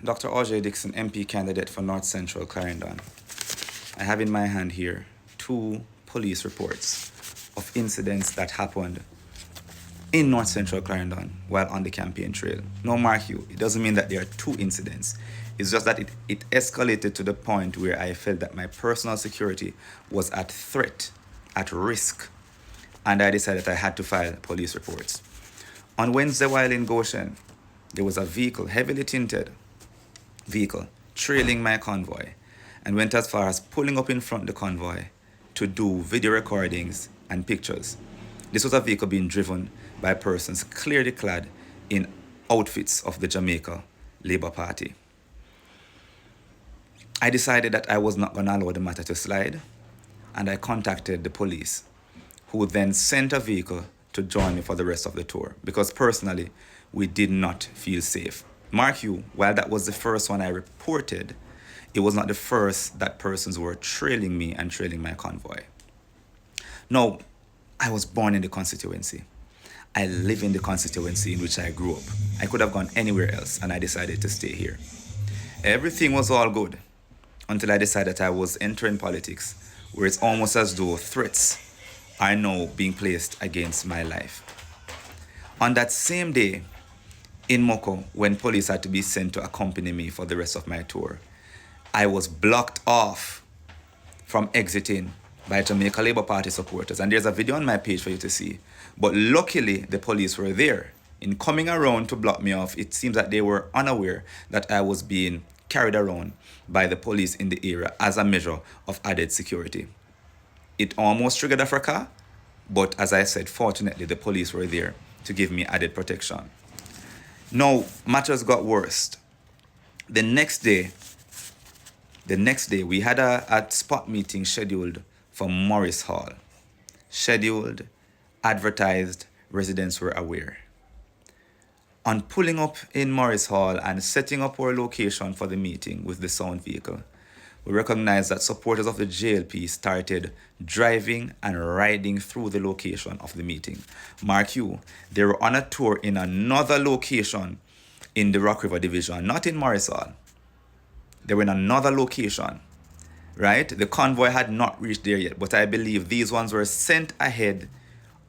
Dr. R.J. Dixon, MP candidate for North Central Clarendon. I have in my hand here 2 police reports of incidents that happened in North Central Clarendon while on the campaign trail. Now, mark you, it doesn't mean that there are 2 incidents. It's just that it escalated to the point where I felt that my personal security was at threat, at risk, and I decided I had to file police reports. On Wednesday, while in Goshen, there was a vehicle, heavily tinted vehicle, trailing my convoy, and went as far as pulling up in front of the convoy to do video recordings and pictures. This was a vehicle being driven by persons clearly clad in outfits of the Jamaica Labour Party. I decided that I was not going to allow the matter to slide, and I contacted the police, who then sent a vehicle to join me for the rest of the tour, because personally, we did not feel safe. Mark you, while that was the first one I reported, it was not the first that persons were trailing me and trailing my convoy. Now, I was born in the constituency. I live in the constituency in which I grew up. I could have gone anywhere else, and I decided to stay here. Everything was all good until I decided that I was entering politics, where it's almost as though threats are now being placed against my life. On that same day, in Moko, when police had to be sent to accompany me for the rest of my tour, I was blocked off from exiting by Jamaica Labour Party supporters. And there's a video on my page for you to see. But luckily, the police were there. In coming around to block me off, it seems that they were unaware that I was being carried around by the police in the area as a measure of added security. It almost triggered a fracas, but as I said, fortunately, the police were there to give me added protection. Now, matters got worse. The next day, we had a spot meeting scheduled for Morris Hall. Scheduled, advertised, residents were aware. On pulling up in Morris Hall and setting up our location for the meeting with the sound vehicle, we recognized that supporters of the JLP started driving and riding through the location of the meeting. Mark you, they were on a tour in another location in the Rock River Division, not in Morris Hall. They were in another location, right? The convoy had not reached there yet, but I believe these ones were sent ahead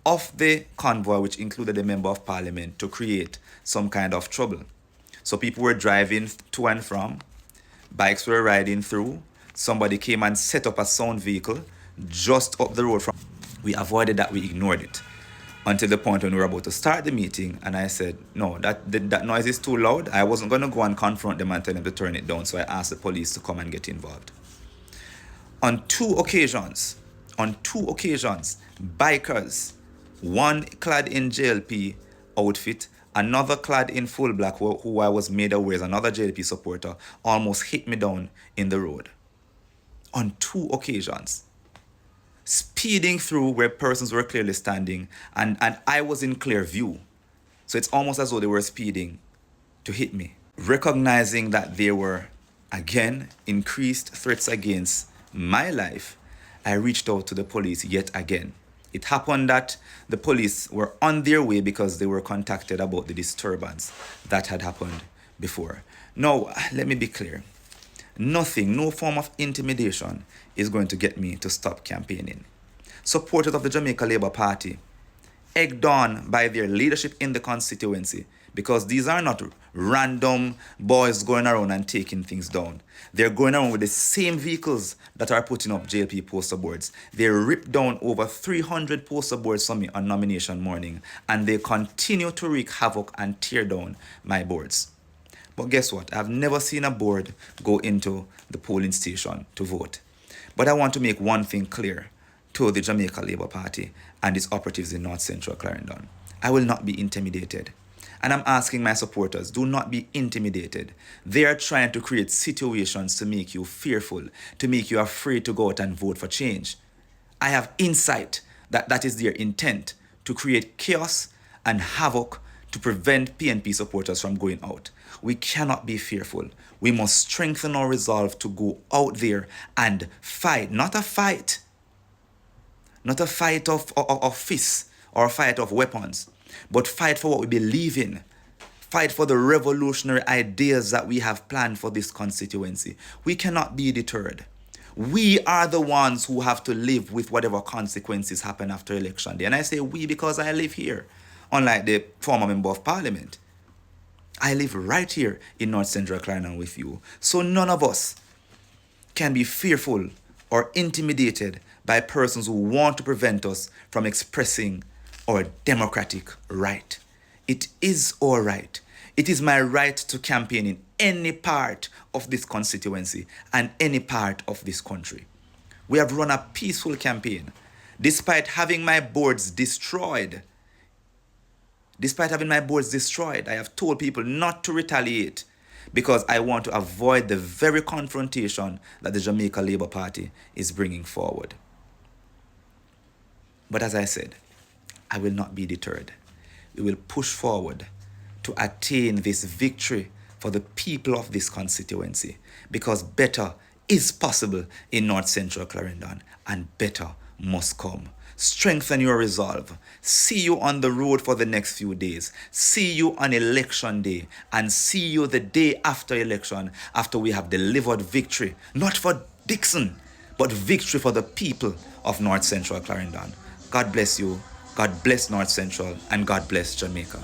of the convoy, which included a member of parliament, to create some kind of trouble. So people were driving to and from, bikes were riding through, somebody came and set up a sound vehicle just up the road from. We avoided that, we ignored it, until the point when we were about to start the meeting, and I said, no, that noise is too loud. I wasn't going to go and confront them and tell them to turn it down, so I asked the police to come and get involved. On two occasions, bikers, one clad in JLP outfit, another clad in full black, who I was made aware is another JLP supporter, almost hit me down in the road. On 2 occasions. Speeding through where persons were clearly standing, and I was in clear view. So it's almost as though they were speeding to hit me. Recognizing that there were, again, increased threats against my life, I reached out to the police yet again. It happened that the police were on their way because they were contacted about the disturbance that had happened before. Now, let me be clear. Nothing, no form of intimidation is going to get me to stop campaigning. Supporters of the Jamaica Labour Party, egged on by their leadership in the constituency, because these are not random boys going around and taking things down. They're going around with the same vehicles that are putting up JLP poster boards. They ripped down over 300 poster boards for me on nomination morning, and they continue to wreak havoc and tear down my boards. But guess what? I've never seen a board go into the polling station to vote. But I want to make one thing clear to the Jamaica Labour Party and its operatives in North Central Clarendon. I will not be intimidated. And I'm asking my supporters, do not be intimidated. They are trying to create situations to make you fearful, to make you afraid to go out and vote for change. I have insight that that is their intent, to create chaos and havoc to prevent PNP supporters from going out. We cannot be fearful. We must strengthen our resolve to go out there and fight. Not a fight of fists or a fight of weapons, but fight for what we believe in. fight for the revolutionary ideas that we have planned for this constituency. We cannot be deterred. We are the ones who have to live with whatever consequences happen after election day. And I say we because I live here, unlike the former member of parliament. I live right here in North Central Clarendon with you. So none of us can be fearful or intimidated by persons who want to prevent us from expressing our democratic right. It is our right. It is my right to campaign in any part of this constituency and any part of this country. We have run a peaceful campaign. Despite having my boards destroyed, I have told people not to retaliate because I want to avoid the very confrontation that the Jamaica Labour Party is bringing forward. But as I said, I will not be deterred. We will push forward to attain this victory for the people of this constituency, because better is possible in North Central Clarendon, and better must come. Strengthen your resolve. See you on the road for the next few days. See you on election day, and see you the day after election, after we have delivered victory, not for Dixon, but victory for the people of North Central Clarendon. God bless you. God bless North Central, and God bless Jamaica.